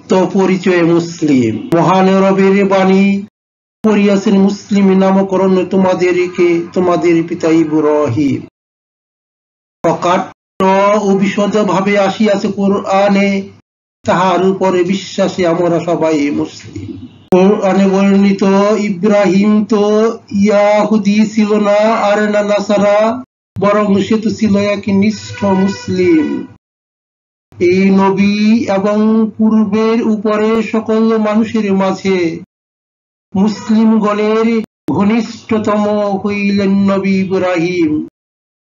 আত্মপরিচয় মুসলিম। মহান রবের বাণী করিয়াছেন মুসলিম নামকরণ তোমাদের পিতা ইব্রাহিম। অকাট্য ও বিশদ ভাবে আসিয়াছে কোরআনে, তাহার উপরে বিশ্বাসে আমরা সবাই মুসলিম। কোরআনে বর্ণিত ইব্রাহিম তো ইয়াহুদি ছিল না আর না নাসারা, বরং সে তো ছিল এক নিষ্ঠ মুসলিম। এই নবী এবং পূর্বের উপরে সকল মানুষের মাঝে মুসলিমগণের ঘনিষ্ঠতম হইলেন নবী ইব্রাহিম।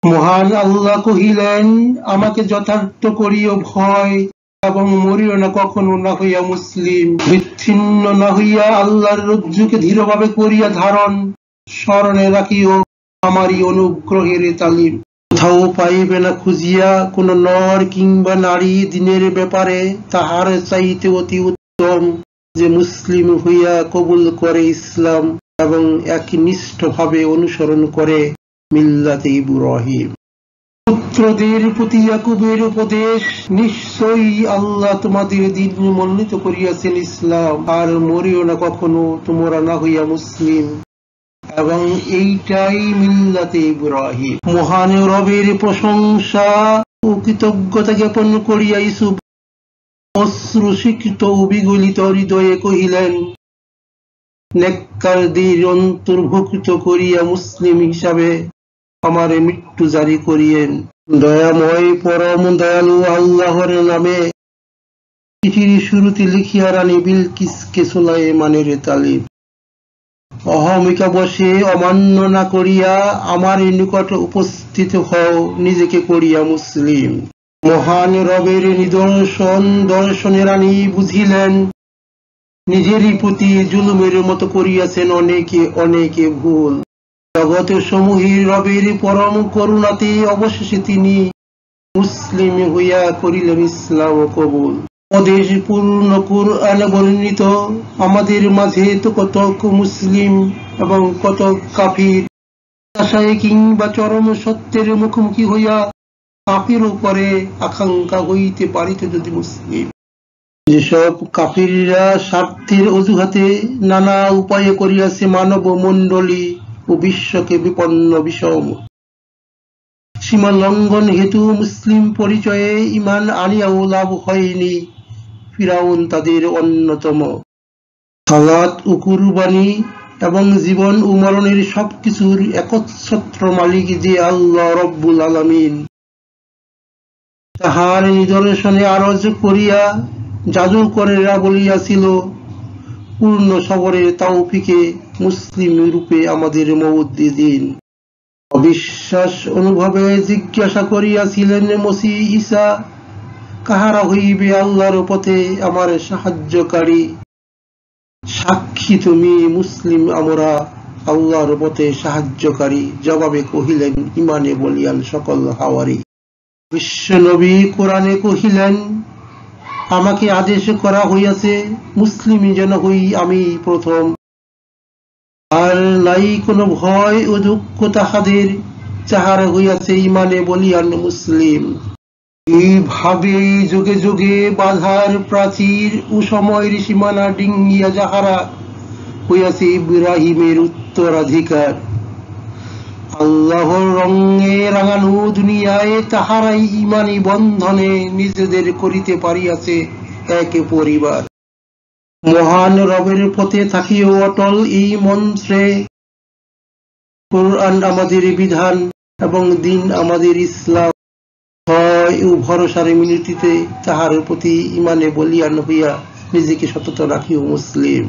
মহান আল্লাহ কহিলেন, আমাকে যথার্থ করিও ভয় এবং মরিও না কখনো না হইয়া মুসলিম। বিচ্ছিন্ন না হইয়া আল্লাহর রজ্জুকে দৃঢ়ভাবে করিয়া ধারণ, স্মরণে রাখিও আমারই অনুগ্রহের তালিম। কোথাও পাইবে না খুঁজিয়া কোন নর কিংবা নারী দিনের ব্যাপারে তাহার চাইতে অতি উত্তম, যে মুসলিম হইয়া কবুল করে ইসলাম এবং একনিষ্ঠ ভাবে অনুসরণ করে মিল্লাতে ইব্রাহিম। পুত্রদের প্রতি ইয়াকুবের উপদেশ, নিশ্চয়ই আল্লাহ তোমাদের দিন মনোনীত করিয়াছেন ইসলাম, আর মরিও না কখনো তোমরা না হইয়া মুসলিম, এবং এইটাই মিল্লাতে ইব্রাহিম। মহান রবের প্রশংসা ও কৃতজ্ঞতা জ্ঞাপন করিয়া ইউসুফ অশ্রুসিক্ত ও বিগলিত হৃদয়ে কহিলেন, নেককারদের অন্তর্ভুক্ত করিয়া মুসলিম হিসাবে আমার মৃত্যু জারি করিয়েন। দয়াময় পরম দয়ালু আল্লাহর নামে চিঠির শুরুতে লিখিয়া রানী বিলকিসকে সুলাইমানের তালিম। অহমিকা বসে অমান্য না করিয়া আমার নিকট উপস্থিত হও, নিজেকে করিয়া মুসলিম। মহান রবের নিদর্শন দর্শনে রানী বুঝিলেন, নিজেরই প্রতি জুলুমের মতো করিয়াছেন অনেকে ভুল। জগৎ সমূহের রবের পরম করুণাতে অবশেষে তিনি মুসলিম হইয়া করিলেন ইসলাম কবুল। উপদেশ পূর্ণ কুরআনে বর্ণিত, আমাদের মাঝে তো কতক মুসলিম এবং কতক কাফির। আশায় কিংবা চরম সত্যের মুখোমুখি হইয়া কাফির উপরে আকাঙ্ক্ষা হইতে পারিত যদি মুসলিম। যেসব কাফিররা স্বার্থের অজুহাতে নানা উপায়ে করিয়াছে মানব মণ্ডলী ও বিশ্বকে বিপন্ন বিষম, সীমা লঙ্ঘন হেতু মুসলিম পরিচয়ে ইমান আনিয়াও লাভ হয়নি, ফিরাউন তাদের অন্যতম। সালাত ও কুরবানি এবং জীবন ও মরণের সবকিছুর একচ্ছত্র মালিক যে আল্লাহ রব্বুল আলামিন, তাহার নিদর্শনে আরজ করিয়া জাদুকরেরা বলিয়াছিল, পূর্ণ সবরের তাওফিকে মুসলিম রূপে আমাদের মওত দিন। অবিশ্বাস অনুভবে জিজ্ঞাসা করিয়াছিলেন মসিহ ঈসা, কাহারা হইবে আল্লাহর পথে আমার সাহায্যকারী? সাক্ষী তুমি মুসলিম আমরা আল্লাহর পথে সাহায্যকারী। জবাবে কহিলেন, ইমানে বলিয়ান সকল হাওয়ারি। বিশ্বনবী কোরআনে কহিলেন, আমাকে আদেশ করা হইয়াছে মুসলিম যেন হই আমি প্রথম, আর নাই কোনো ভয় ও দুঃখ তাহাদের, যাহারা হইয়াছে ইমানে বলিয়ান মুসলিম। এইভাবে যুগে যুগে বাধার প্রাচীর ও সময়ের সীমানা ডিঙ্গিয়া যাহারা হইয়াছে ইব্রাহিমের উত্তরাধিকার, আল্লাহর রঙে রাঙানো দুনিয়ায় তাহারাই ইমানি বন্ধনে নিজেদের করিতে পারিয়াছে এক পরিবার। মহান রবের পথে থাকিও অটল এই মন্ত্রে, কোরআন আমাদের বিধান এবং দিন আমাদের ইসলাম। ভয় ও ভরসার মিনতিতে তাহার প্রতি ইমানে বলিয়ান হইয়া নিজেকে সতত রাখিও মুসলিম।